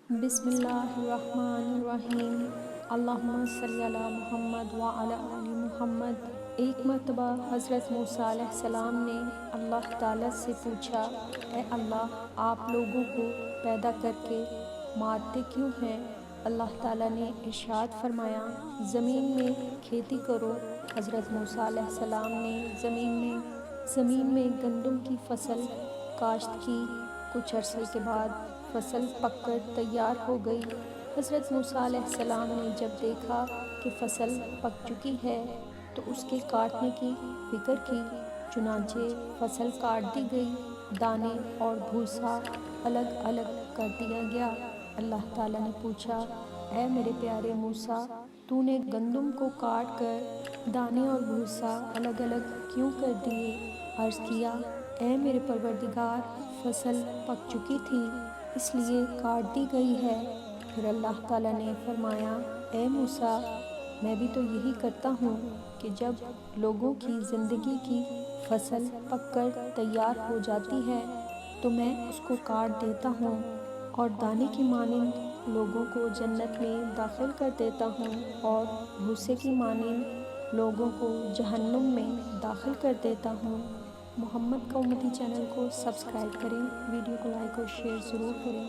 بسم اللہ الرحمن الرحیم۔ اللہم صلی علی محمد وعلی آل محمد۔ ایک مرتبہ حضرت موسیٰ علیہ السلام نے اللہ تعالیٰ سے پوچھا، اے اللہ، آپ لوگوں کو پیدا کر کے مارتے کیوں ہیں؟ اللہ تعالیٰ نے ارشاد فرمایا، زمین میں کھیتی کرو۔ حضرت موسیٰ علیہ السلام نے زمین میں گندم کی فصل کاشت کی۔ کچھ عرصے کے بعد فصل پک کر تیار ہو گئی۔ حضرت موسیٰ علیہ السلام نے جب دیکھا کہ فصل پک چکی ہے تو اس کے کاٹنے کی فکر کی، چنانچہ فصل کاٹ دی گئی، دانے اور بھوسا الگ الگ کر دیا گیا۔ اللہ تعالیٰ نے پوچھا، اے میرے پیارے موسیٰ، تو نے گندم کو کاٹ کر دانے اور بھوسا الگ الگ کیوں کر دیے؟ عرض کیا، اے میرے پروردگار، فصل پک چکی تھی اس لیے کاٹ دی گئی ہے۔ پھر اللہ تعالیٰ نے فرمایا، اے موسیٰ، میں بھی تو یہی کرتا ہوں کہ جب لوگوں کی زندگی کی فصل پک کر تیار ہو جاتی ہے تو میں اس کو کاٹ دیتا ہوں اور دانے کی مانند لوگوں کو جنت میں داخل کر دیتا ہوں اور بھوسے کی مانند لوگوں کو جہنم میں داخل کر دیتا ہوں۔ محمد کا امتی چینل کو سبسکرائب کریں، ویڈیو کو لائک اور شیئر ضرور کریں۔